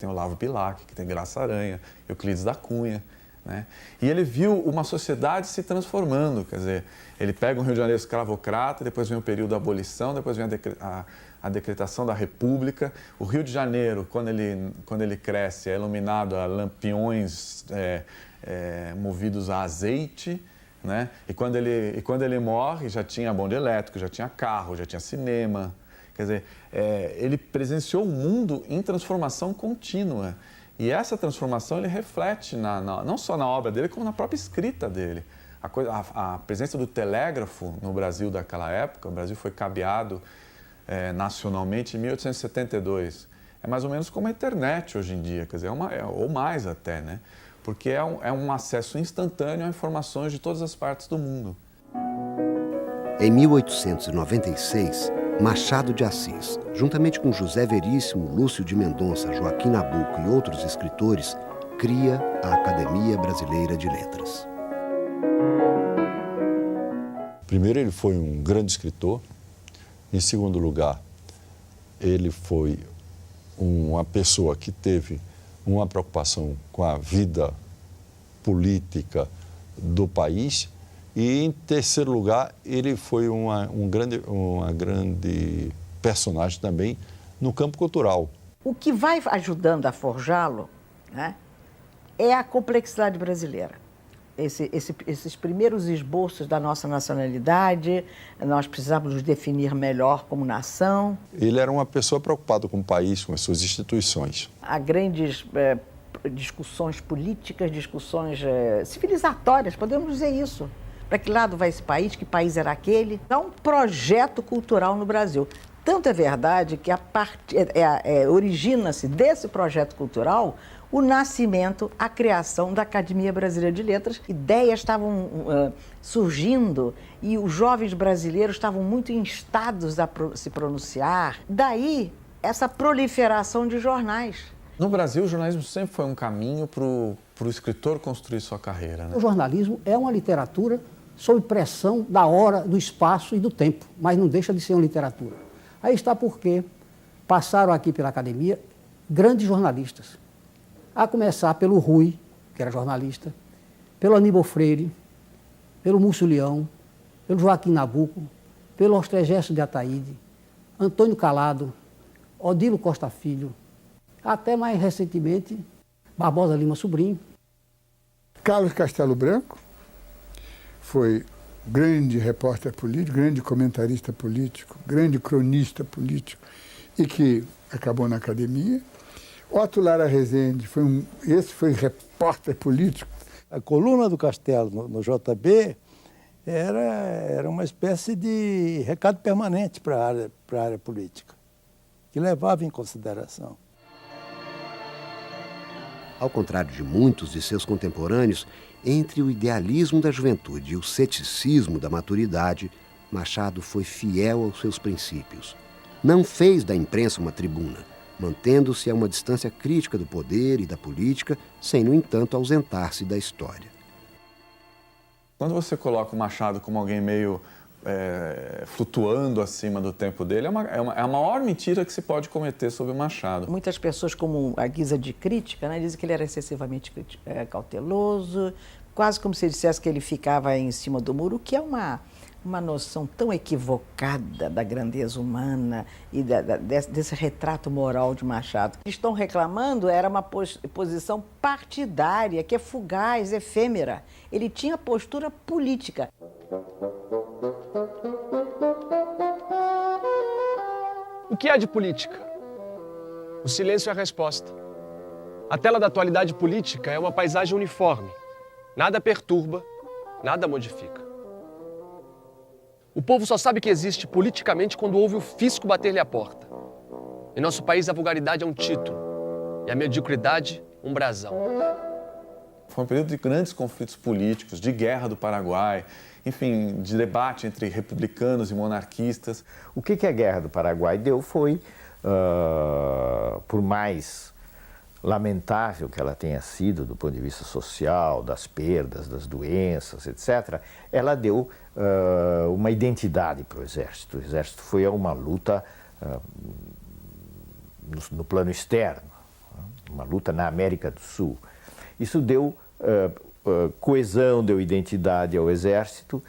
tem Olavo Bilac, que tem Graça Aranha, Euclides da Cunha, né? E ele viu uma sociedade se transformando, quer dizer, ele pega um Rio de Janeiro escravocrata, depois vem o período da abolição, depois vem a decretação da República. O Rio de Janeiro, quando ele cresce, é iluminado a lampiões movidos a azeite, né? E quando ele morre, já tinha bonde elétrico, já tinha carro, já tinha cinema. Quer dizer, ele presenciou um mundo em transformação contínua. E essa transformação ele reflete não só na obra dele, como na própria escrita dele. A presença do telégrafo no Brasil daquela época, o Brasil foi cabeado nacionalmente em 1872. É mais ou menos como a internet hoje em dia, quer dizer, ou mais até, né? Porque é um acesso instantâneo a informações de todas as partes do mundo. Em 1896, Machado de Assis, juntamente com José Veríssimo, Lúcio de Mendonça, Joaquim Nabuco e outros escritores, cria a Academia Brasileira de Letras. Primeiro, ele foi um grande escritor. Em segundo lugar, ele foi uma pessoa que teve uma preocupação com a vida política do país. E, em terceiro lugar, ele foi uma grande personagem também no campo cultural. O que vai ajudando a forjá-lo, né, é a complexidade brasileira. Esses primeiros esboços da nossa nacionalidade, nós precisamos nos definir melhor como nação. Ele era uma pessoa preocupada com o país, com as suas instituições. Há grandes discussões políticas, discussões civilizatórias, podemos dizer isso. Para que lado vai esse país? Que país era aquele? Há um projeto cultural no Brasil. Tanto é verdade que origina-se desse projeto cultural o nascimento, a criação da Academia Brasileira de Letras. Ideias estavam surgindo e os jovens brasileiros estavam muito instados a se pronunciar. Daí, essa proliferação de jornais. No Brasil, o jornalismo sempre foi um caminho para o escritor construir sua carreira, né? O jornalismo é uma literatura sob pressão da hora, do espaço e do tempo, mas não deixa de ser uma literatura. Aí está porque passaram aqui pela academia grandes jornalistas, a começar pelo Rui, que era jornalista, pelo Aníbal Freire, pelo Múcio Leão, pelo Joaquim Nabuco, pelo Austregésio de Ataíde, Antônio Calado, Odilo Costa Filho, até mais recentemente, Barbosa Lima Sobrinho. Carlos Castelo Branco foi grande repórter político, grande comentarista político, grande cronista político e que acabou na academia. Otto Lara Rezende esse foi repórter político. A coluna do Castelo no JB era uma espécie de recado permanente para a área política, que levava em consideração. Ao contrário de muitos de seus contemporâneos, entre o idealismo da juventude e o ceticismo da maturidade, Machado foi fiel aos seus princípios. Não fez da imprensa uma tribuna, mantendo-se a uma distância crítica do poder e da política, sem, no entanto, ausentar-se da história. Quando você coloca o Machado como alguém meio flutuando acima do tempo dele, é a maior mentira que se pode cometer sobre o Machado. Muitas pessoas, como a guisa de crítica, né, dizem que ele era excessivamente cauteloso, quase como se dissesse que ele ficava em cima do muro, que é uma noção tão equivocada da grandeza humana e desse retrato moral de Machado. Eles estão reclamando, era uma posição partidária, que é fugaz, efêmera. Ele tinha postura política. O que é de política? O silêncio é a resposta. A tela da atualidade política é uma paisagem uniforme. Nada perturba, nada modifica. O povo só sabe que existe politicamente quando ouve o fisco bater-lhe à porta. Em nosso país, a vulgaridade é um título e a mediocridade, um brasão. Foi um período de grandes conflitos políticos, de guerra do Paraguai, enfim, de debate entre republicanos e monarquistas. O que a Guerra do Paraguai deu foi, por mais lamentável que ela tenha sido do ponto de vista social, das perdas, das doenças, etc., ela deu uma identidade para o Exército. O Exército foi a uma luta no plano externo, luta na América do Sul. Isso deu coesão, deu identidade ao exército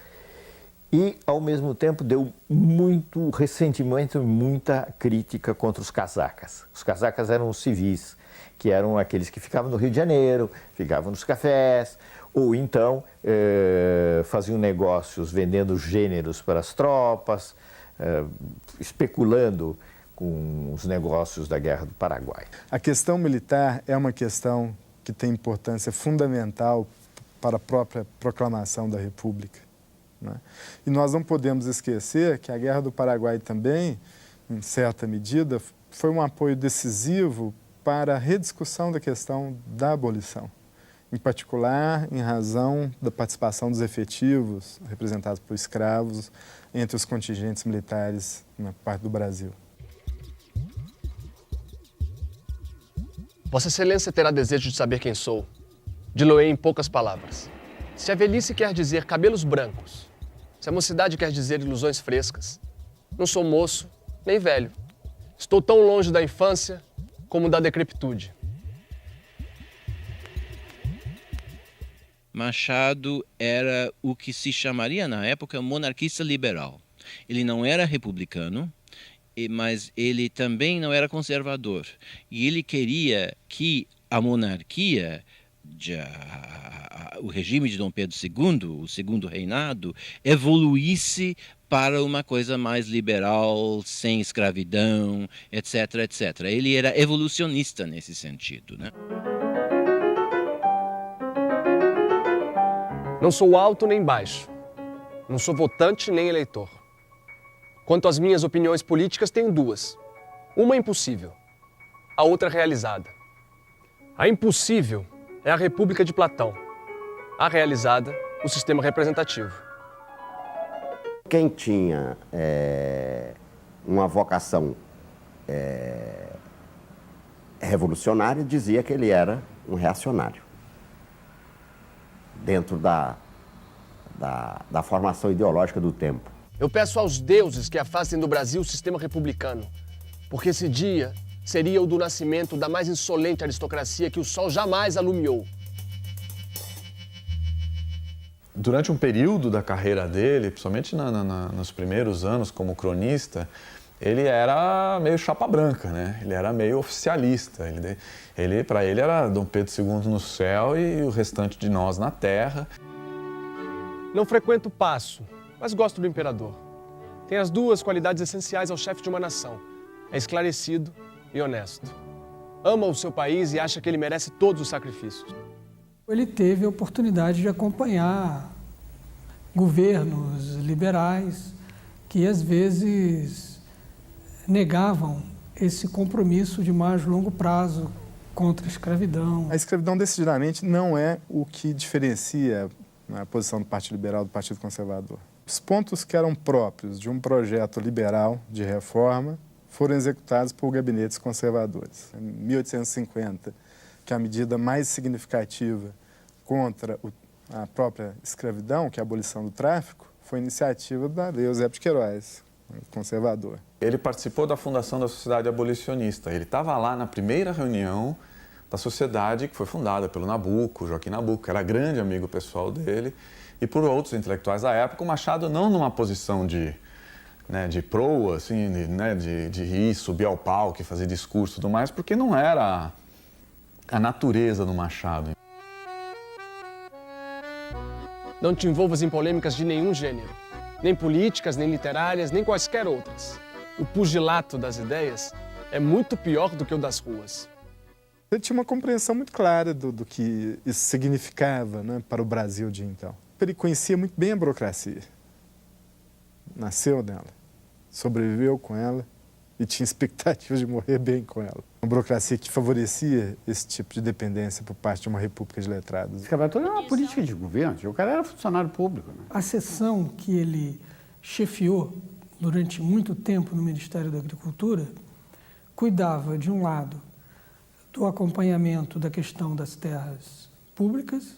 e, ao mesmo tempo, deu muito ressentimento e muita crítica contra os casacas. Os casacas eram os civis, que eram aqueles que ficavam no Rio de Janeiro, ficavam nos cafés, ou então faziam negócios vendendo gêneros para as tropas, especulando com os negócios da Guerra do Paraguai. A questão militar é uma questão que tem importância fundamental para a própria proclamação da República, né? E nós não podemos esquecer que a Guerra do Paraguai também, em certa medida, foi um apoio decisivo para a rediscussão da questão da abolição, em particular em razão da participação dos efetivos representados por escravos entre os contingentes militares na parte do Brasil. Vossa Excelência terá desejo de saber quem sou. Diluei em poucas palavras. Se a velhice quer dizer cabelos brancos, se a mocidade quer dizer ilusões frescas, não sou moço nem velho. Estou tão longe da infância como da decrepitude. Machado era o que se chamaria na época monarquista liberal. Ele não era republicano, mas ele também não era conservador. E ele queria que a monarquia, o regime de Dom Pedro II, o segundo reinado, evoluísse para uma coisa mais liberal, sem escravidão, etc, etc. Ele era evolucionista nesse sentido, né? Não sou alto nem baixo. Não sou votante nem eleitor. Quanto às minhas opiniões políticas, tenho duas. Uma é impossível, a outra é realizada. A impossível é a República de Platão. A realizada, o sistema representativo. Quem tinha uma vocação revolucionária dizia que ele era um reacionário, dentro da formação ideológica do tempo. Eu peço aos deuses que afastem do Brasil o sistema republicano, porque esse dia seria o do nascimento da mais insolente aristocracia que o sol jamais alumiou. Durante um período da carreira dele, principalmente nos primeiros anos como cronista, ele era meio chapa branca, né? Ele era meio oficialista. Para ele era Dom Pedro II no céu e o restante de nós na terra. Não frequento o paço, mas gosto do imperador. Tem as duas qualidades essenciais ao chefe de uma nação. É esclarecido e honesto. Ama o seu país e acha que ele merece todos os sacrifícios. Ele teve a oportunidade de acompanhar governos liberais que, às vezes, negavam esse compromisso de mais longo prazo contra a escravidão. A escravidão, decididamente, não é o que diferencia a posição do Partido Liberal do Partido Conservador. Os pontos que eram próprios de um projeto liberal de reforma foram executados por gabinetes conservadores. Em 1850, que é a medida mais significativa contra a própria escravidão, que é a abolição do tráfico, foi iniciativa da Lei Eusébio de Queiroz, conservador. Ele participou da fundação da Sociedade Abolicionista. Ele estava lá na primeira reunião da sociedade que foi fundada pelo Nabuco, Joaquim Nabuco, que era grande amigo pessoal dele, e por outros intelectuais da época. O Machado não numa posição de proa, assim, de ir, subir ao palco e fazer discurso e tudo mais, porque não era a natureza do Machado. Não te envolvas em polêmicas de nenhum gênero, nem políticas, nem literárias, nem quaisquer outras. O pugilato das ideias é muito pior do que o das ruas. Ele tinha uma compreensão muito clara do que isso significava, né, para o Brasil de então. Ele conhecia muito bem a burocracia. Nasceu nela, sobreviveu com ela e tinha expectativa de morrer bem com ela. Uma burocracia que favorecia esse tipo de dependência por parte de uma república de letrados. A escravatura era uma política de governo, o cara era funcionário público, né? A seção que ele chefiou durante muito tempo no Ministério da Agricultura cuidava, de um lado, do acompanhamento da questão das terras públicas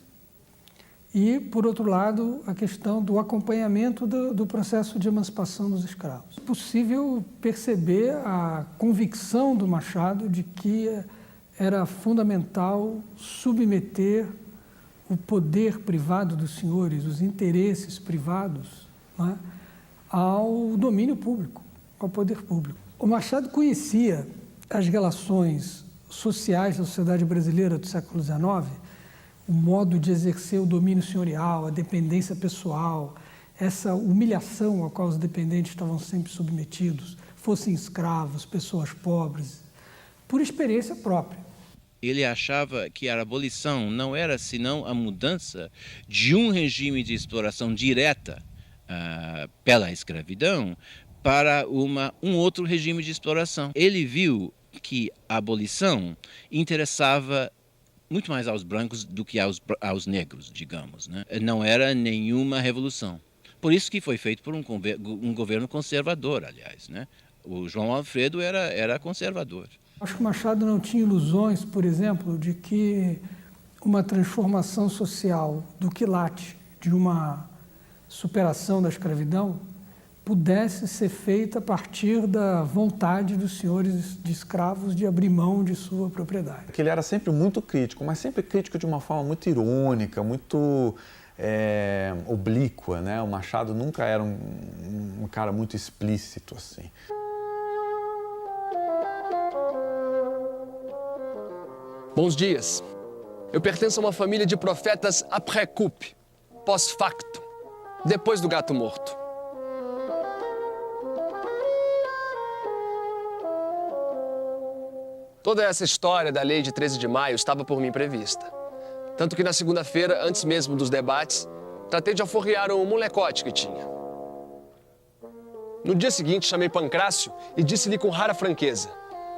e, por outro lado, a questão do acompanhamento do processo de emancipação dos escravos. É possível perceber a convicção do Machado de que era fundamental submeter o poder privado dos senhores, os interesses privados, né, ao domínio público, ao poder público. O Machado conhecia as relações sociais da sociedade brasileira do século XIX, o modo de exercer o domínio senhorial, a dependência pessoal, essa humilhação a qual os dependentes estavam sempre submetidos, fossem escravos, pessoas pobres, por experiência própria. Ele achava que a abolição não era senão a mudança de um regime de exploração direta pela escravidão para um outro regime de exploração. Ele viu que a abolição interessava muito mais aos brancos do que aos negros, digamos, né? Não era nenhuma revolução. Por isso que foi feito por um governo conservador, aliás, né? O João Alfredo era conservador. Acho que Machado não tinha ilusões, por exemplo, de que uma transformação social do quilate, de uma superação da escravidão, pudesse ser feita a partir da vontade dos senhores de escravos de abrir mão de sua propriedade. Que ele era sempre muito crítico, mas sempre crítico de uma forma muito irônica, muito oblíqua, né? O Machado nunca era um cara muito explícito assim. Bons dias. Eu pertenço a uma família de profetas après-coup, pós-facto, depois do gato morto. Toda essa história da lei de 13 de maio estava por mim prevista. Tanto que na segunda-feira, antes mesmo dos debates, tratei de alforriar um molecote que tinha. No dia seguinte, chamei Pancrácio e disse-lhe com rara franqueza: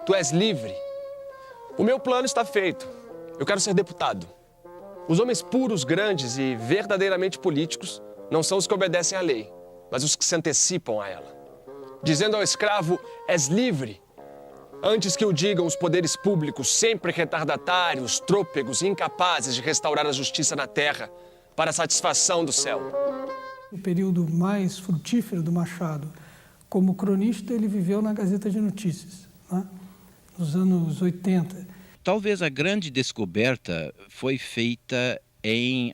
"Tu és livre. O meu plano está feito. Eu quero ser deputado. Os homens puros, grandes e verdadeiramente políticos não são os que obedecem à lei, mas os que se antecipam a ela. Dizendo ao escravo, és livre, antes que o digam os poderes públicos, sempre retardatários, trôpegos e incapazes de restaurar a justiça na terra para a satisfação do céu." O período mais frutífero do Machado como cronista, ele viveu na Gazeta de Notícias, né? Nos anos 80. Talvez a grande descoberta foi feita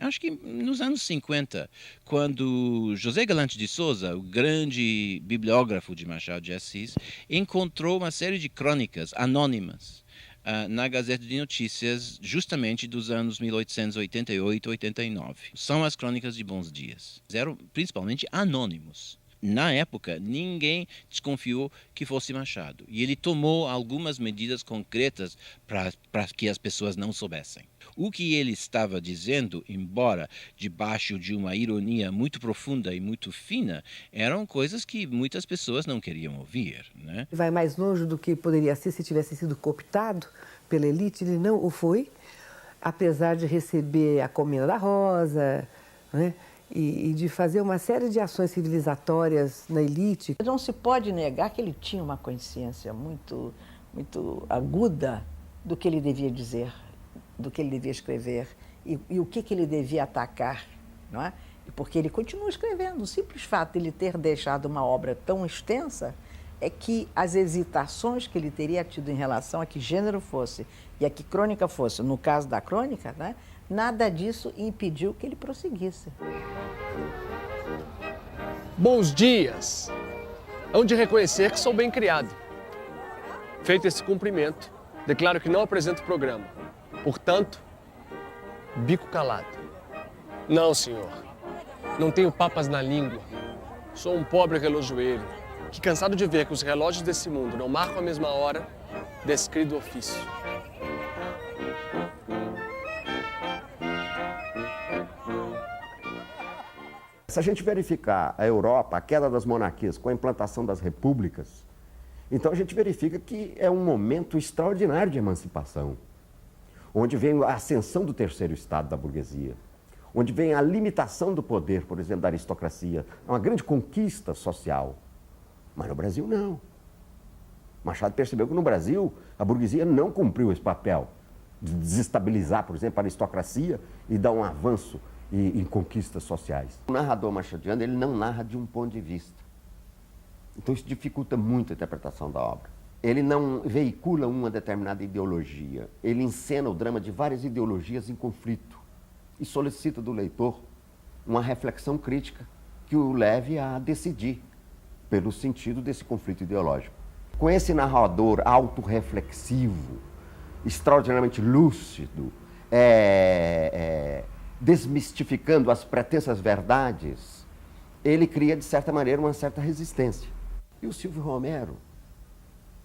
acho que nos anos 50, quando José Galante de Souza, o grande bibliógrafo de Machado de Assis, encontrou uma série de crônicas anônimas na Gazeta de Notícias, justamente dos anos 1888 e 89. São as crônicas de Bons Dias. Eram principalmente anônimos. Na época, ninguém desconfiou que fosse Machado. E ele tomou algumas medidas concretas para que as pessoas não soubessem. O que ele estava dizendo, embora debaixo de uma ironia muito profunda e muito fina, eram coisas que muitas pessoas não queriam ouvir, né? Vai mais longe do que poderia ser se tivesse sido cooptado pela elite. Ele não o foi, apesar de receber a Comenda da Rosa, né? E de fazer uma série de ações civilizatórias na elite. Não se pode negar que ele tinha uma consciência muito, muito aguda do que ele devia dizer, do que ele devia escrever e o que ele devia atacar, não é? Porque ele continua escrevendo. O simples fato de ele ter deixado uma obra tão extensa é que as hesitações que ele teria tido em relação a que gênero fosse e a que crônica fosse, no caso da crônica, né? Nada disso impediu que ele prosseguisse. Bons dias! Hão de reconhecer que sou bem criado. Feito esse cumprimento, declaro que não apresento programa. Portanto, bico calado. Não, senhor. Não tenho papas na língua. Sou um pobre relojoeiro que, cansado de ver que os relógios desse mundo não marcam a mesma hora, descri do ofício. Se a gente verificar a Europa, a queda das monarquias com a implantação das repúblicas, então a gente verifica que é um momento extraordinário de emancipação, onde vem a ascensão do terceiro estado da burguesia, onde vem a limitação do poder, por exemplo, da aristocracia, é uma grande conquista social. Mas no Brasil não. Machado percebeu que no Brasil a burguesia não cumpriu esse papel de desestabilizar, por exemplo, a aristocracia e dar um avanço em conquistas sociais. O narrador machadiano, ele não narra de um ponto de vista. Então isso dificulta muito a interpretação da obra. ele não veicula uma determinada ideologia, ele encena o drama de várias ideologias em conflito e solicita do leitor uma reflexão crítica que o leve a decidir pelo sentido desse conflito ideológico. Com esse narrador autorreflexivo, extraordinariamente lúcido, desmistificando as pretensas verdades, ele cria, de certa maneira, uma certa resistência. E o Silvio Romero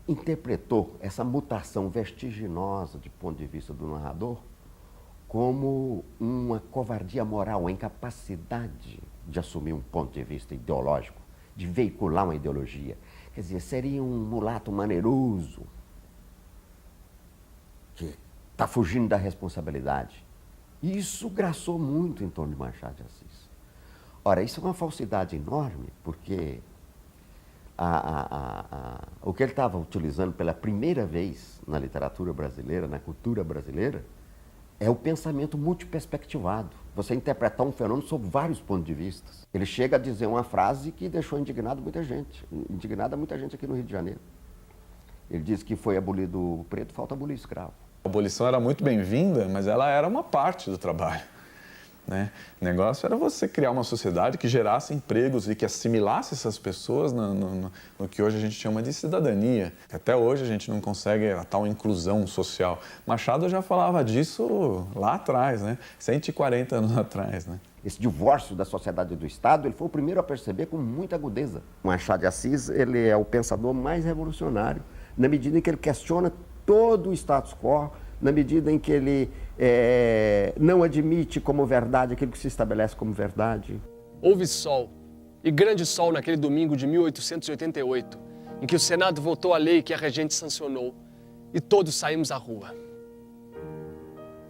interpretou essa mutação vertiginosa de ponto de vista do narrador como uma covardia moral, uma incapacidade de assumir um ponto de vista ideológico, de veicular uma ideologia. Quer dizer, seria um mulato maneiroso que está fugindo da responsabilidade. E isso graçou muito em torno de Machado de Assis. Ora, isso é uma falsidade enorme, porque o que ele estava utilizando pela primeira vez na literatura brasileira, na cultura brasileira, é o pensamento multiperspectivado. Você interpretar um fenômeno sob vários pontos de vista. Ele chega a dizer uma frase que deixou indignada muita gente aqui no Rio de Janeiro. Ele diz que foi abolido o preto, falta abolir o escravo. A abolição era muito bem-vinda, mas ela era uma parte do trabalho, né? O negócio era você criar uma sociedade que gerasse empregos e que assimilasse essas pessoas no que hoje a gente chama de cidadania. Até hoje a gente não consegue a tal inclusão social. Machado já falava disso lá atrás, né? 140 anos atrás, né? Esse divórcio da sociedade e do Estado, ele foi o primeiro a perceber com muita agudeza. Machado de Assis, ele é o pensador mais revolucionário, na medida em que ele questiona todo o status quo, na medida em que ele não admite como verdade aquilo que se estabelece como verdade. Houve sol, e grande sol naquele domingo de 1888, em que o Senado votou a lei que a regente sancionou, e todos saímos à rua.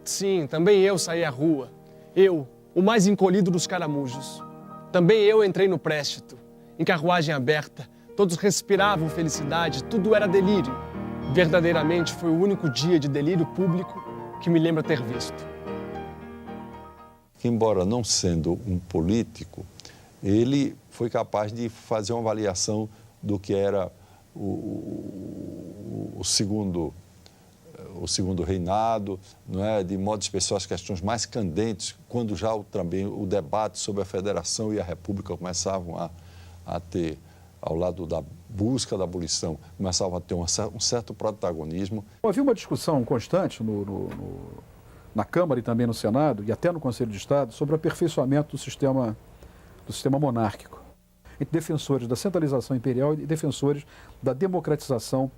Sim, também eu saí à rua. Eu, o mais encolhido dos caramujos. Também eu entrei no préstito, em carruagem aberta, todos respiravam felicidade, tudo era delírio. Verdadeiramente foi o único dia de delírio público que me lembro ter visto. Embora não sendo um político, ele foi capaz de fazer uma avaliação do que era o segundo reinado, não é? De modo especial as questões mais candentes, quando já também o debate sobre a federação e a república começavam a ter, ao lado da busca da abolição, começavam a ter um certo protagonismo. Havia uma discussão constante na Câmara e também no Senado, e até no Conselho de Estado, sobre o aperfeiçoamento do sistema monárquico, entre defensores da centralização imperial e defensores da democratização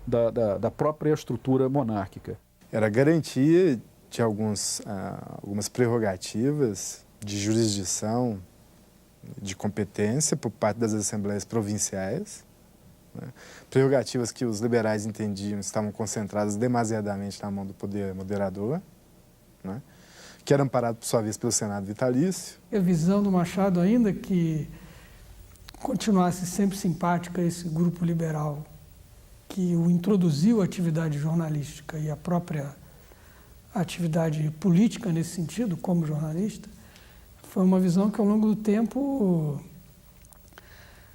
da própria estrutura monárquica. Era garantia de algumas prerrogativas de jurisdição, de competência por parte das assembleias provinciais, né? Prerrogativas que os liberais entendiam estavam concentradas demasiadamente na mão do poder moderador, né? Que era amparado, por sua vez, pelo Senado vitalício. A visão do Machado, ainda que continuasse sempre simpática a esse grupo liberal que o introduziu a atividade jornalística e a própria atividade política nesse sentido, como jornalista, foi uma visão que ao longo do tempo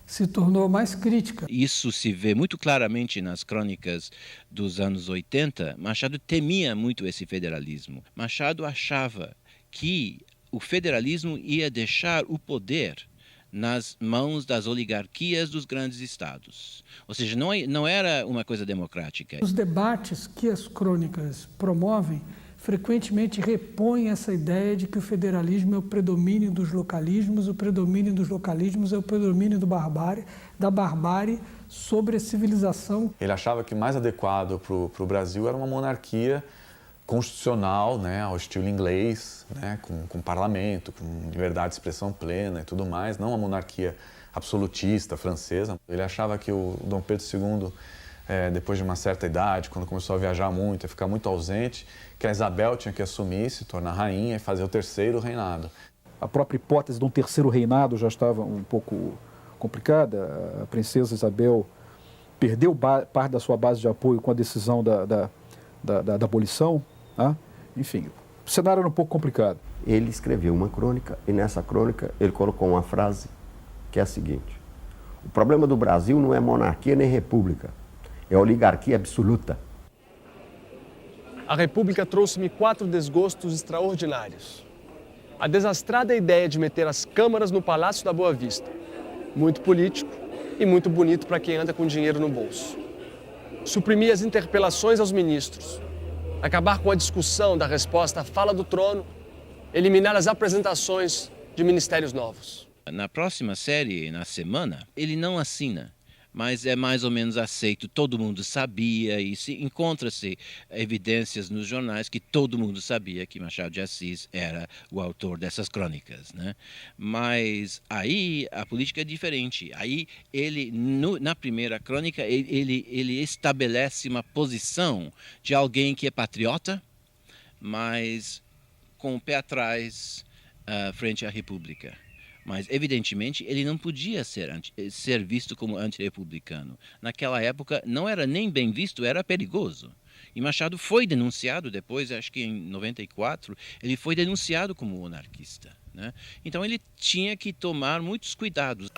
se tornou mais crítica. Isso se vê muito claramente nas crônicas dos anos 80. Machado temia muito esse federalismo. Machado achava que o federalismo ia deixar o poder nas mãos das oligarquias dos grandes estados. Ou seja, não era uma coisa democrática. Os debates que as crônicas promovem frequentemente repõem essa ideia de que o federalismo é o predomínio dos localismos, o predomínio dos localismos é o predomínio da barbárie sobre a civilização. Ele achava que o mais adequado para o Brasil era uma monarquia constitucional, né, ao estilo inglês, né, com parlamento, com liberdade de expressão plena e tudo mais, não uma monarquia absolutista francesa. Ele achava que o Dom Pedro II, depois de uma certa idade, quando começou a viajar muito, a ficar muito ausente, que a Isabel tinha que assumir, se tornar rainha e fazer o terceiro reinado. A própria hipótese de um terceiro reinado já estava um pouco complicada. A princesa Isabel perdeu parte da sua base de apoio com a decisão da abolição. Né? Enfim, o cenário era um pouco complicado. Ele escreveu uma crônica e nessa crônica ele colocou uma frase que é a seguinte: o problema do Brasil não é monarquia nem república, É a oligarquia absoluta. A República trouxe-me 4 desgostos extraordinários. A desastrada ideia de meter as câmaras no Palácio da Boa Vista. Muito político e muito bonito para quem anda com dinheiro no bolso. Suprimir as interpelações aos ministros. Acabar com a discussão da resposta à fala do trono. Eliminar as apresentações de ministérios novos. Na próxima série, na semana, ele não assina. Mas é mais ou menos aceito, todo mundo sabia, e encontra-se evidências nos jornais que todo mundo sabia que Machado de Assis era o autor dessas crônicas, né? Mas aí a política é diferente. Aí ele, na primeira crônica, ele estabelece uma posição de alguém que é patriota, mas com o pé atrás frente à República. Mas, evidentemente, ele não podia ser visto como antirrepublicano. Naquela época, não era nem bem visto, era perigoso. E Machado foi denunciado depois, acho que em 94, ele foi denunciado como monarquista, né? Então, ele tinha que tomar muitos cuidados.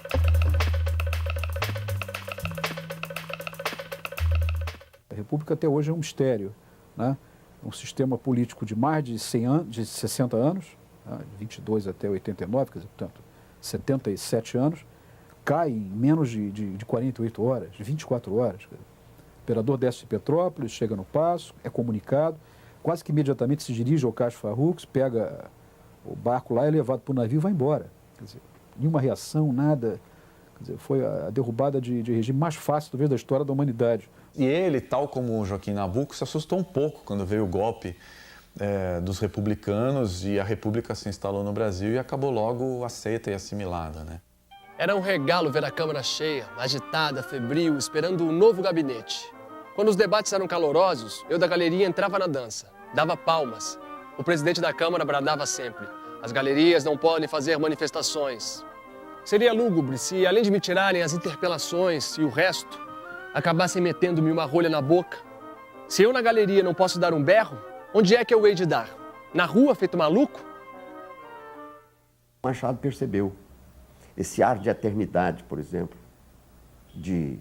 A República até hoje é um mistério, né? Um sistema político de mais de 60 anos, né? 22 até 89, quer dizer, portanto, 77 anos, cai em menos de 48 horas, de 24 horas. O imperador desce de Petrópolis, chega no Paço, é comunicado, quase que imediatamente se dirige ao Cais Farrux, pega o barco lá, é levado para o navio e vai embora. Quer dizer, nenhuma reação, nada. Quer dizer, foi a derrubada de regime mais fácil, talvez, da história da humanidade. E ele, tal como o Joaquim Nabuco, se assustou um pouco quando veio o golpe dos republicanos e a República se instalou no Brasil e acabou logo aceita e assimilada, né? Era um regalo ver a Câmara cheia, agitada, febril, esperando um novo gabinete. Quando os debates eram calorosos, eu da galeria entrava na dança, dava palmas. O presidente da Câmara bradava sempre: as galerias não podem fazer manifestações. Seria lúgubre se, além de me tirarem as interpelações e o resto, acabassem metendo-me uma rolha na boca. Se eu na galeria não posso dar um berro, onde é que eu hei de dar? Na rua, feito maluco? Machado percebeu esse ar de eternidade, por exemplo, de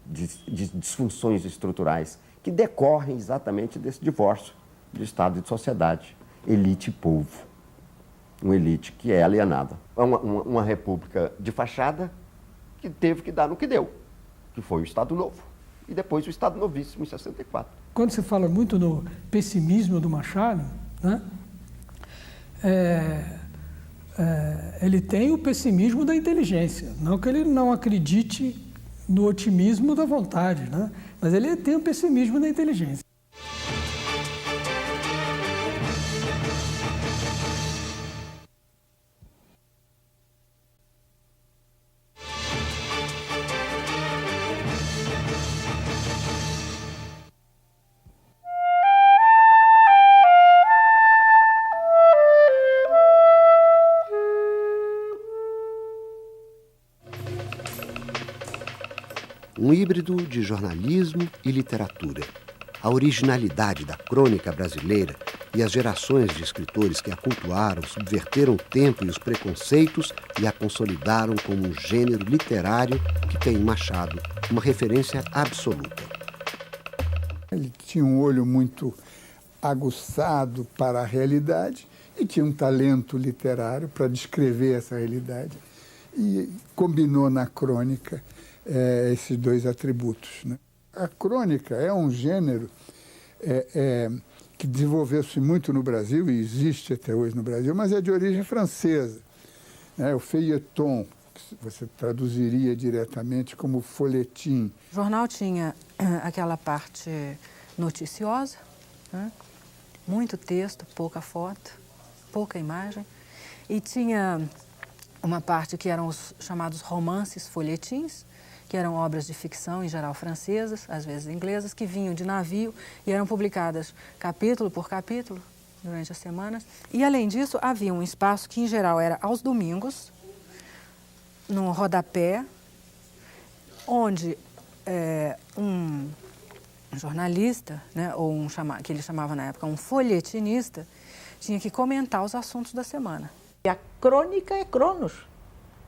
disfunções estruturais que decorrem exatamente desse divórcio de Estado e de sociedade, elite e povo. Uma elite que é alienada. Uma república de fachada que teve que dar no que deu, que foi o Estado Novo e depois o Estado Novíssimo em 64. Quando se fala muito no pessimismo do Machado, né, ele tem o pessimismo da inteligência. Não que ele não acredite no otimismo da vontade, né, mas ele tem o pessimismo da inteligência. Um híbrido de jornalismo e literatura. A originalidade da crônica brasileira e as gerações de escritores que a cultuaram subverteram o tempo e os preconceitos e a consolidaram como um gênero literário que tem em Machado uma referência absoluta. Ele tinha um olho muito aguçado para a realidade e tinha um talento literário para descrever essa realidade. E combinou na crônica esses dois atributos, né? A crônica é um gênero que desenvolveu-se muito no Brasil e existe até hoje no Brasil, mas é de origem francesa, né? O feuilleton, que você traduziria diretamente como folhetim. O jornal tinha aquela parte noticiosa, né? Muito texto, pouca foto, pouca imagem, e tinha uma parte que eram os chamados romances folhetins, que eram obras de ficção, em geral francesas, às vezes inglesas, que vinham de navio e eram publicadas capítulo por capítulo durante as semanas. E, além disso, havia um espaço que, em geral, era aos domingos, no rodapé, onde um jornalista, né, ou que ele chamava na época um folhetinista, tinha que comentar os assuntos da semana. E a crônica é cronos,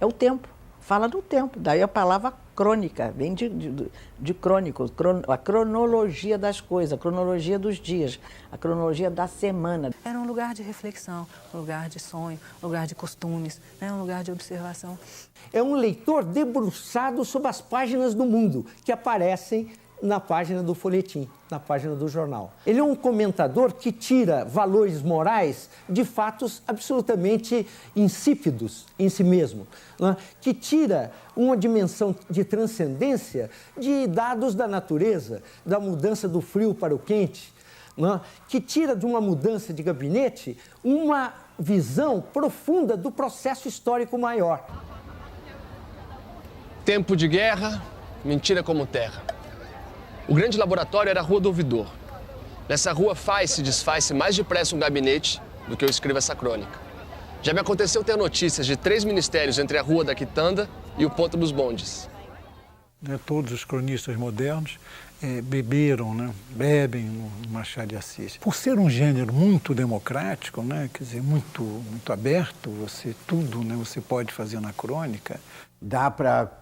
é o tempo. fala do tempo. Daí a palavra crônica, vem de crônico, a cronologia das coisas, a cronologia dos dias, a cronologia da semana. Era um lugar de reflexão, um lugar de sonho, um lugar de costumes, né? Um lugar de observação. É um leitor debruçado sobre as páginas do mundo que aparecem na página do folhetim, na página do jornal. Ele é um comentador que tira valores morais de fatos absolutamente insípidos em si mesmo, né? Que tira uma dimensão de transcendência de dados da natureza, da mudança do frio para o quente, né? Que tira de uma mudança de gabinete uma visão profunda do processo histórico maior. Tempo de guerra, mentira como terra. O grande laboratório era a Rua do Ouvidor. Nessa rua faz-se e desfaz-se mais depressa um gabinete do que eu escrevo essa crônica. Já me aconteceu ter notícias de 3 ministérios entre a Rua da Quitanda e o Ponto dos Bondes. Todos os cronistas modernos beberam, bebem no Machado de Assis. Por ser um gênero muito democrático, quer dizer, muito aberto, você pode fazer na crônica. Dá para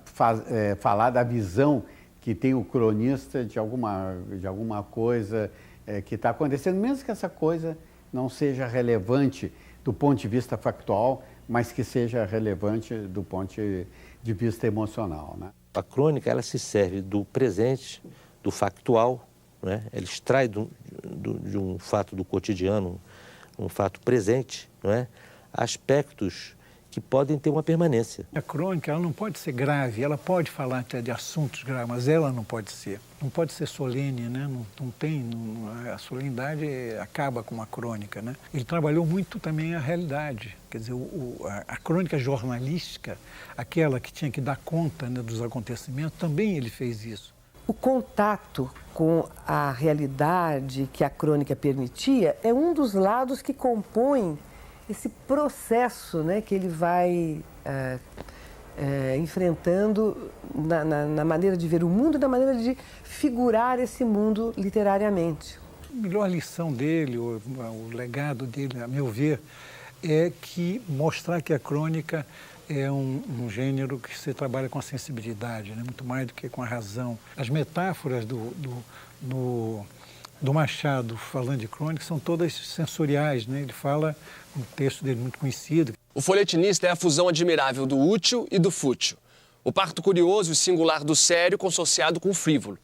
falar da visão que tem o cronista de alguma coisa que está acontecendo, mesmo que essa coisa não seja relevante do ponto de vista factual, mas que seja relevante do ponto de vista emocional, né? A crônica, ela se serve do presente, do factual, né? Ela extrai de um fato do cotidiano, um fato presente, não é? Aspectos que podem ter uma permanência. A crônica, ela não pode ser grave, ela pode falar até de assuntos graves, mas ela não pode ser. Não pode ser solene, a solenidade acaba com uma crônica, né? Ele trabalhou muito também a realidade, quer dizer, a crônica jornalística, aquela que tinha que dar conta, dos acontecimentos, também ele fez isso. O contato com a realidade que a crônica permitia é um dos lados que compõem esse processo, que ele vai enfrentando na maneira de ver o mundo e na maneira de figurar esse mundo literariamente. A melhor lição dele, o legado dele, a meu ver, é que mostrar que a crônica é um gênero que se trabalha com a sensibilidade, muito mais do que com a razão. As metáforas do Machado falando de crônica são todas sensoriais, Ele fala, um texto dele muito conhecido. O folhetinista é a fusão admirável do útil e do fútil. O parto curioso e singular do sério consociado com o frívolo.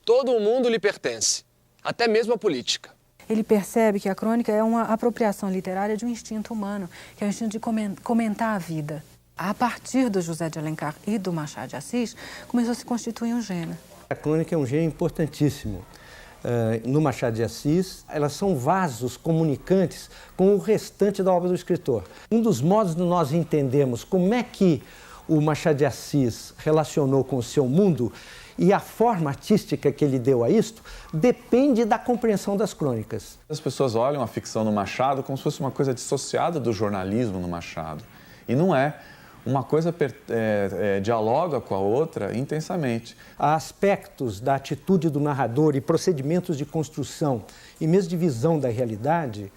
Todo o mundo lhe pertence, até mesmo a política. Ele percebe que a crônica é uma apropriação literária de um instinto humano, que é o instinto de comentar a vida. A partir do José de Alencar e do Machado de Assis, começou a se constituir um gênero. A crônica é um gênero importantíssimo. No Machado de Assis, elas são vasos comunicantes com o restante da obra do escritor. Um dos modos de nós entendermos como é que o Machado de Assis relacionou com o seu mundo e a forma artística que ele deu a isto depende da compreensão das crônicas. As pessoas olham a ficção no Machado como se fosse uma coisa dissociada do jornalismo no Machado. E não é. Uma coisa dialoga com a outra intensamente. Há aspectos da atitude do narrador e procedimentos de construção e mesmo de visão da realidade,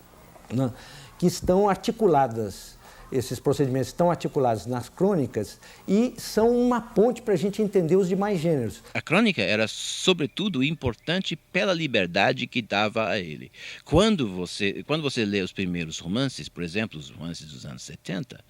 que estão articuladas. Esses procedimentos estão articulados nas crônicas e são uma ponte para a gente entender os demais gêneros. A crônica era, sobretudo, importante pela liberdade que dava a ele. Quando você lê os primeiros romances, por exemplo, os romances dos anos 70,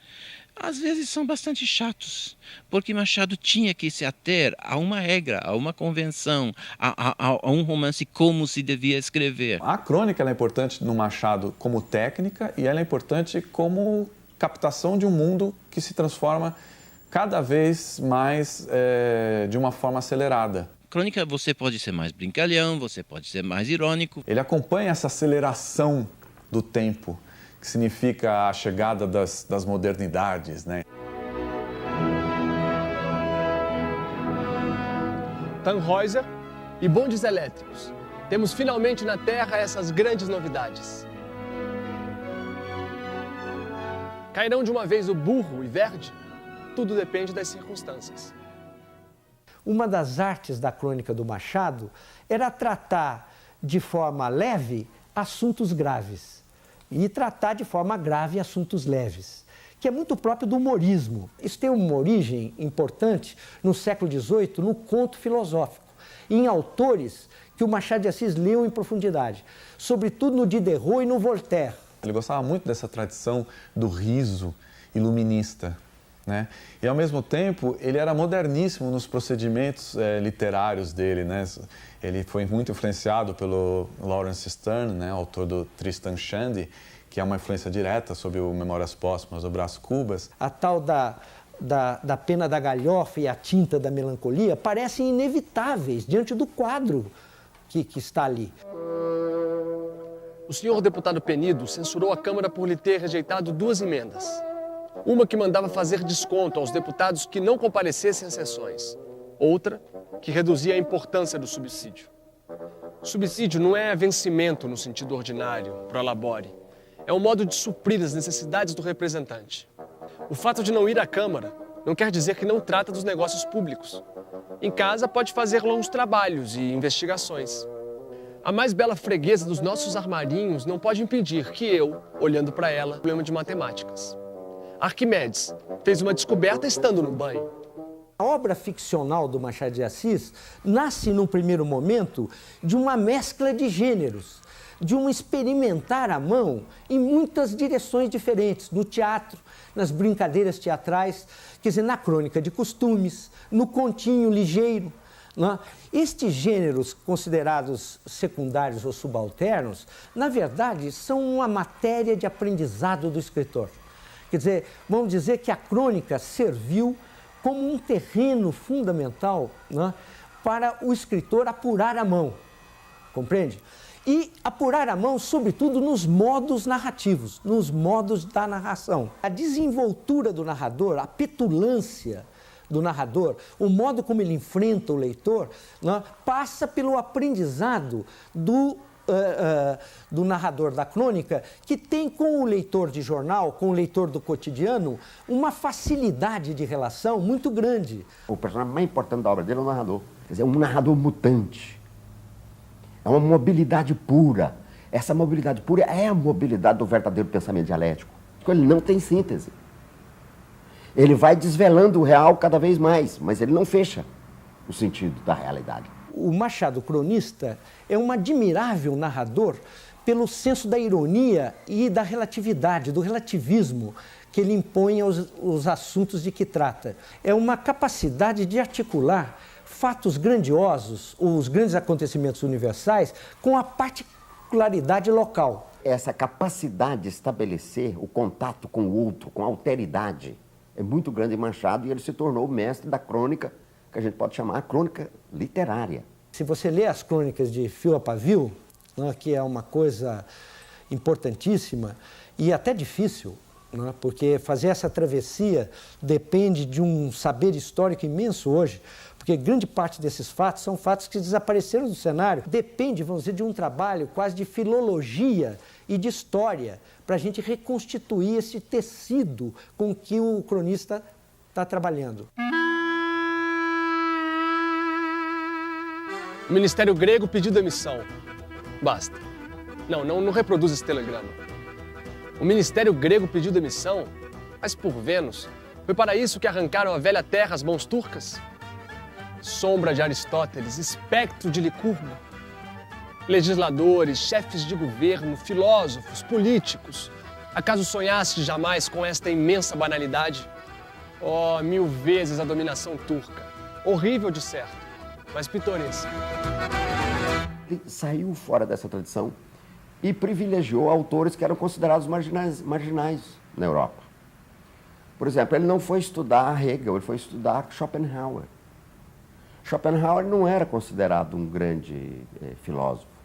às vezes são bastante chatos, porque Machado tinha que se ater a uma regra, a uma convenção, a um romance como se devia escrever. A crônica ela é importante no Machado como técnica e ela é importante como captação de um mundo que se transforma cada vez mais de uma forma acelerada. Crônica você pode ser mais brincalhão, você pode ser mais irônico. Ele acompanha essa aceleração do tempo, que significa a chegada das modernidades, Tannhäuser e bondes elétricos. Temos finalmente na Terra essas grandes novidades. Cairão de uma vez o burro e verde? Tudo depende das circunstâncias. Uma das artes da crônica do Machado era tratar de forma leve assuntos graves e tratar de forma grave assuntos leves, que é muito próprio do humorismo. Isso tem uma origem importante no século XVIII, no conto filosófico, em autores que o Machado de Assis leu em profundidade, sobretudo no Diderot e no Voltaire. Ele gostava muito dessa tradição do riso iluminista, né? E, ao mesmo tempo, ele era moderníssimo nos procedimentos literários dele, né? Ele foi muito influenciado pelo Lawrence Sterne, né? Autor do Tristan Shandy, que é uma influência direta sobre o Memórias Póstumas do Brás Cubas. A tal da pena da galhofa e a tinta da melancolia parecem inevitáveis diante do quadro que está ali. O senhor deputado Penido censurou a Câmara por lhe ter rejeitado 2 emendas. Uma que mandava fazer desconto aos deputados que não comparecessem às sessões. Outra que reduzia a importância do subsídio. Subsídio não é vencimento no sentido ordinário, pro labore. É um modo de suprir as necessidades do representante. O fato de não ir à Câmara não quer dizer que não trata dos negócios públicos. Em casa pode fazer longos trabalhos e investigações. A mais bela freguesa dos nossos armarinhos não pode impedir que eu, olhando para ela, problema de matemáticas. Arquimedes fez uma descoberta estando no banho. A obra ficcional do Machado de Assis nasce, num primeiro momento, de uma mescla de gêneros, de um experimentar à mão em muitas direções diferentes, no teatro, nas brincadeiras teatrais, quer dizer, na crônica de costumes, no continho ligeiro. Né? Estes gêneros considerados secundários ou subalternos, na verdade, são uma matéria de aprendizado do escritor. Quer dizer, vamos dizer que a crônica serviu como um terreno fundamental, né, para o escritor apurar a mão, compreende? E apurar a mão, sobretudo, nos modos narrativos, nos modos da narração. A desenvoltura do narrador, a petulância do narrador, o modo como ele enfrenta o leitor, né, passa pelo aprendizado do narrador da crônica, que tem com o leitor de jornal, com o leitor do cotidiano, uma facilidade de relação muito grande. O personagem mais importante da obra dele é o narrador. Quer dizer, é um narrador mutante. É uma mobilidade pura. Essa mobilidade pura é a mobilidade do verdadeiro pensamento dialético. Ele não tem síntese. Ele vai desvelando o real cada vez mais, mas ele não fecha o sentido da realidade. O Machado cronista é um admirável narrador pelo senso da ironia e da relatividade, do relativismo que ele impõe aos assuntos de que trata. É uma capacidade de articular fatos grandiosos, os grandes acontecimentos universais, com a particularidade local. Essa capacidade de estabelecer o contato com o outro, com a alteridade, é muito grande em Machado e ele se tornou o mestre da crônica, que a gente pode chamar a crônica literária. Se você lê as crônicas de fio a pavio, né, que é uma coisa importantíssima e até difícil, né, porque fazer essa travessia depende de um saber histórico imenso hoje, porque grande parte desses fatos são fatos que desapareceram do cenário. Depende, vamos dizer, de um trabalho quase de filologia e de história, para a gente reconstituir esse tecido com que o cronista está trabalhando. O Ministério Grego pediu demissão. Basta. Não reproduz esse telegrama. O Ministério Grego pediu demissão, mas por Vênus, foi para isso que arrancaram a velha terra às mãos turcas? Sombra de Aristóteles, espectro de Licurgo. Legisladores, chefes de governo, filósofos, políticos. Acaso sonhaste jamais com esta imensa banalidade? Oh, 1000 vezes a dominação turca. Horrível de certo, mas pitoresca. Ele saiu fora dessa tradição e privilegiou autores que eram considerados marginais na Europa. Por exemplo, ele não foi estudar Hegel, ele foi estudar Schopenhauer. Schopenhauer não era considerado um grande filósofo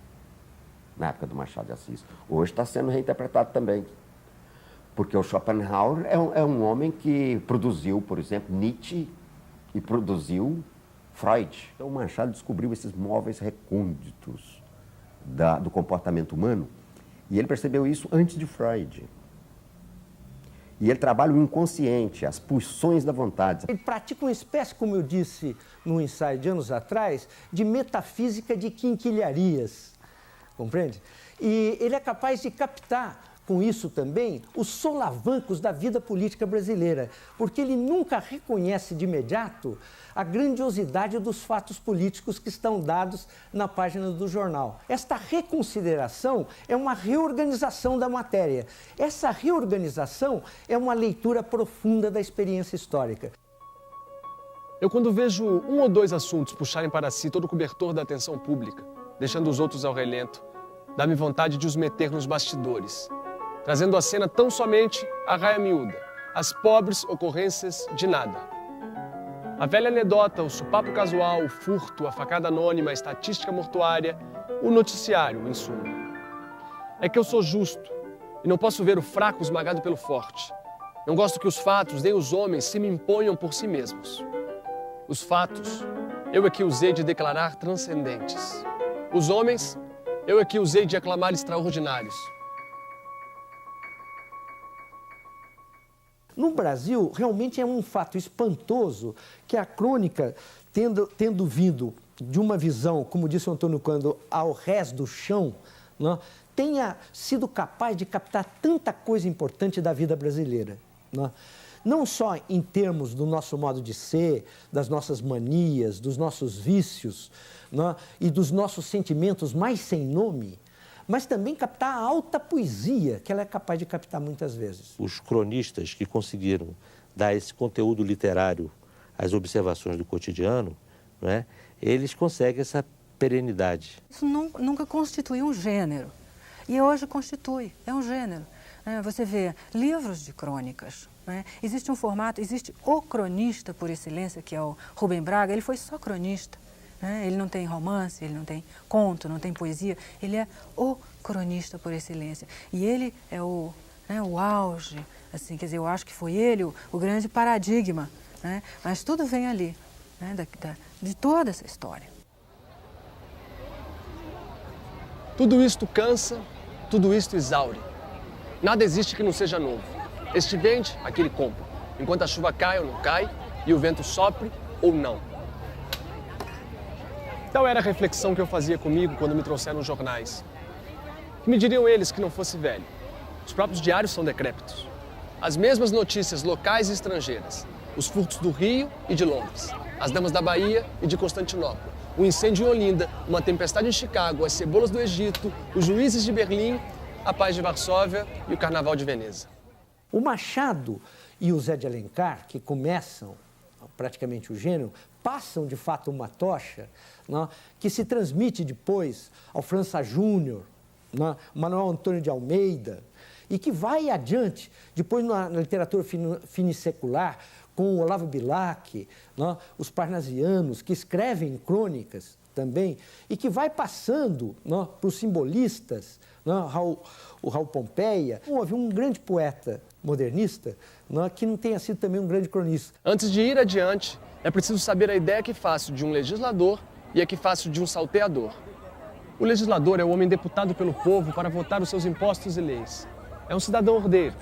na época do Machado de Assis. Hoje está sendo reinterpretado também. Porque o Schopenhauer é um homem que produziu, por exemplo, Nietzsche e produziu Freud. Então, o Machado descobriu esses móveis recônditos do comportamento humano e ele percebeu isso antes de Freud. E ele trabalha o inconsciente, as pulsões da vontade. Ele pratica uma espécie, como eu disse num ensaio de anos atrás, de metafísica de quinquilharias, compreende? E ele é capaz de captar com isso também os solavancos da vida política brasileira, porque ele nunca reconhece de imediato a grandiosidade dos fatos políticos que estão dados na página do jornal. Esta reconsideração é uma reorganização da matéria. Essa reorganização é uma leitura profunda da experiência histórica. Eu, quando vejo um ou dois assuntos puxarem para si todo o cobertor da atenção pública, deixando os outros ao relento, dá-me vontade de os meter nos bastidores, trazendo à cena tão somente a raia miúda, as pobres ocorrências de nada. A velha anedota, o supapo casual, o furto, a facada anônima, a estatística mortuária, o noticiário, em suma. É que eu sou justo e não posso ver o fraco esmagado pelo forte. Não gosto que os fatos, nem os homens, se me imponham por si mesmos. Os fatos, eu é que usei de declarar transcendentes. Os homens, eu é que usei de aclamar extraordinários. No Brasil, realmente é um fato espantoso que a crônica, tendo vindo de uma visão, como disse o Antônio Cândido, ao rés do chão, né, tenha sido capaz de captar tanta coisa importante da vida brasileira. Né? Não só em termos do nosso modo de ser, das nossas manias, dos nossos vícios, né, e dos nossos sentimentos mais sem nome, mas também captar a alta poesia que ela é capaz de captar muitas vezes. Os cronistas que conseguiram dar esse conteúdo literário às observações do cotidiano, não é? Eles conseguem essa perenidade. Isso nunca constituiu um gênero, e hoje constitui, é um gênero. Você vê livros de crônicas, né? Existe um formato, existe o cronista por excelência, que é o Rubem Braga, ele foi só cronista. Ele não tem romance, ele não tem conto, não tem poesia, ele é o cronista por excelência. E ele é o auge, assim, quer dizer, eu acho que foi ele o grande paradigma, né? Mas tudo vem ali, né? De toda essa história. Tudo isto cansa, tudo isto exaure. Nada existe que não seja novo. Este vende, aquele compra, enquanto a chuva cai ou não cai, e o vento sopre ou não. Tal era a reflexão que eu fazia comigo quando me trouxeram os jornais. Que me diriam eles que não fosse velho? Os próprios diários são decrépitos. As mesmas notícias locais e estrangeiras. Os furtos do Rio e de Londres. As damas da Bahia e de Constantinopla. O incêndio em Olinda, uma tempestade em Chicago, as cebolas do Egito, os juízes de Berlim, a paz de Varsóvia e o carnaval de Veneza. O Machado e o Zé de Alencar, que começam praticamente o gênero, passam de fato uma tocha, né, que se transmite depois ao França Júnior, né, Manuel Antônio de Almeida, e que vai adiante, depois na literatura finissecular, com o Olavo Bilac, né, os parnasianos, que escrevem crônicas também, e que vai passando, né, para os simbolistas, né, o Raul Pompeia. Houve um grande poeta modernista, né, que não tenha sido também um grande cronista. Antes de ir adiante, é preciso saber a ideia que faço de um legislador e a que faço de um salteador. O legislador é o homem deputado pelo povo para votar os seus impostos e leis. É um cidadão ordeiro.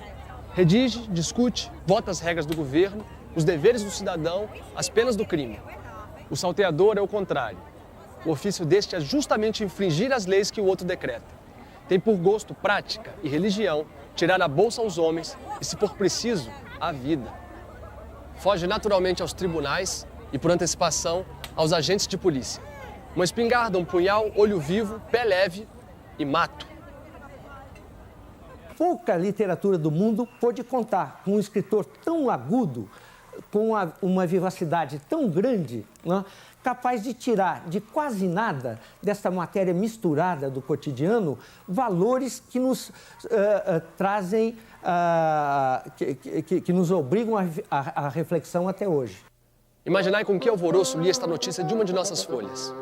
Redige, discute, vota as regras do governo, os deveres do cidadão, as penas do crime. O salteador é o contrário. O ofício deste é justamente infringir as leis que o outro decreta. Tem por gosto, prática e religião tirar a bolsa aos homens e, se for preciso, a vida. Foge naturalmente aos tribunais e, por antecipação, aos agentes de polícia. Uma espingarda, um punhal, olho vivo, pé leve e mato. Pouca literatura do mundo pôde contar com um escritor tão agudo, com uma vivacidade tão grande, né, capaz de tirar de quase nada dessa matéria misturada do cotidiano valores que nos trazem, que nos obrigam à reflexão até hoje. Imaginai com que alvoroço li esta notícia de uma de nossas folhas.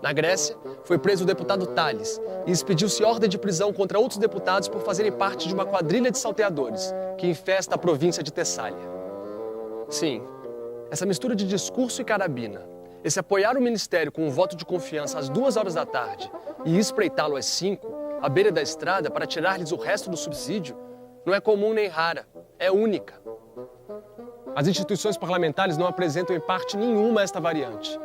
Na Grécia, foi preso o deputado Tales e expediu-se ordem de prisão contra outros deputados por fazerem parte de uma quadrilha de salteadores que infesta a província de Tessália. Sim, essa mistura de discurso e carabina, esse apoiar o ministério com um voto de confiança às 2h da tarde e espreitá-lo às 5, à beira da estrada para tirar-lhes o resto do subsídio, não é comum nem rara, é única. As instituições parlamentares não apresentam em parte nenhuma esta variante.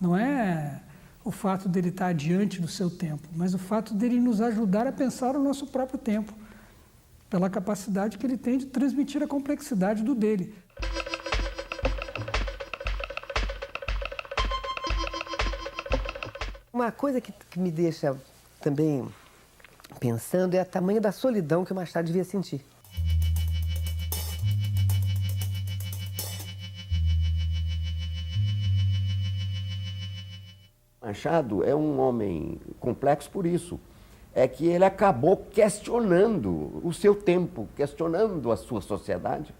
Não é o fato dele estar adiante do seu tempo, mas o fato dele nos ajudar a pensar o nosso próprio tempo, pela capacidade que ele tem de transmitir a complexidade do dele. Uma coisa que me deixa também pensando é o tamanho da solidão que o Machado devia sentir. Machado é um homem complexo por isso. É que ele acabou questionando o seu tempo, questionando a sua sociedade,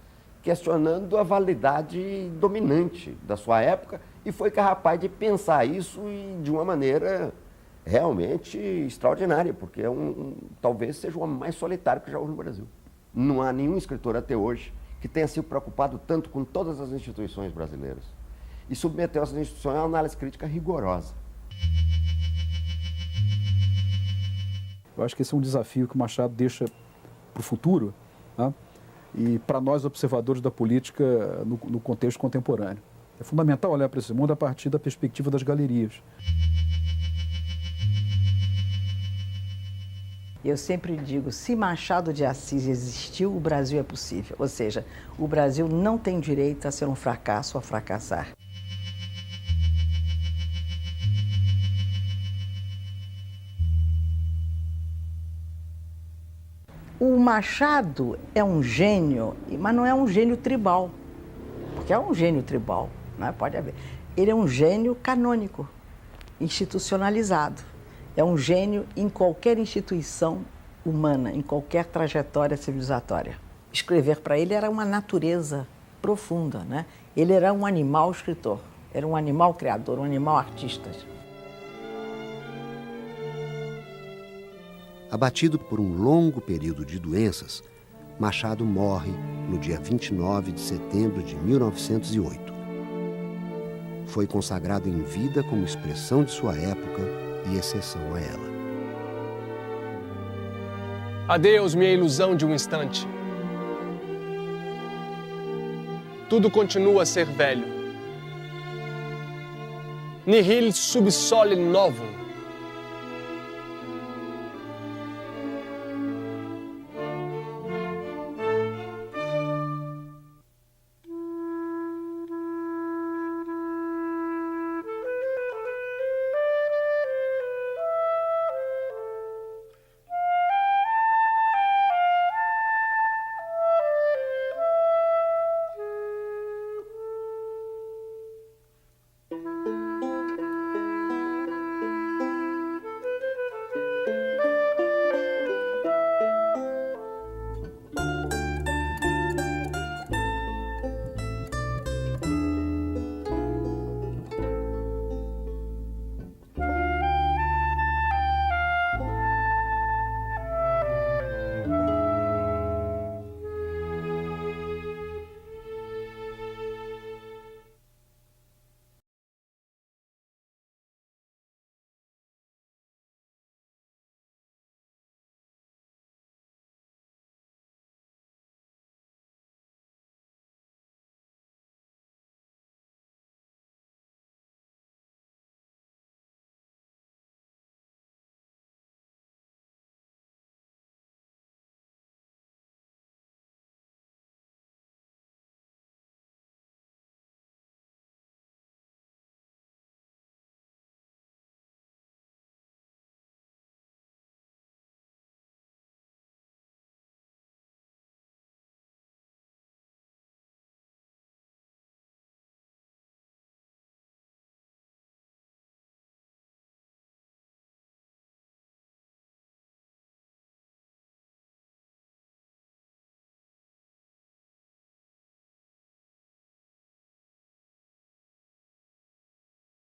questionando a validade dominante da sua época e foi capaz de pensar isso de uma maneira realmente extraordinária, porque talvez seja o homem mais solitário que já houve no Brasil. Não há nenhum escritor até hoje que tenha se preocupado tanto com todas as instituições brasileiras e submeteu essas instituições a uma análise crítica rigorosa. Eu acho que esse é um desafio que o Machado deixa para o futuro, né? E para nós observadores da política no contexto contemporâneo. É fundamental olhar para esse mundo a partir da perspectiva das galerias. Eu sempre digo, se Machado de Assis existiu, o Brasil é possível. Ou seja, o Brasil não tem direito a ser um fracasso ou a fracassar. O Machado é um gênio, mas não é um gênio tribal, porque é um gênio tribal, né? Pode haver. Ele é um gênio canônico, institucionalizado. É um gênio em qualquer instituição humana, em qualquer trajetória civilizatória. Escrever para ele era uma natureza profunda, né? Ele era um animal escritor, era um animal criador, um animal artista. Abatido por um longo período de doenças, Machado morre no dia 29 de setembro de 1908. Foi consagrado em vida como expressão de sua época e exceção a ela. Adeus, minha ilusão de um instante. Tudo continua a ser velho. Nihil sub sole novum.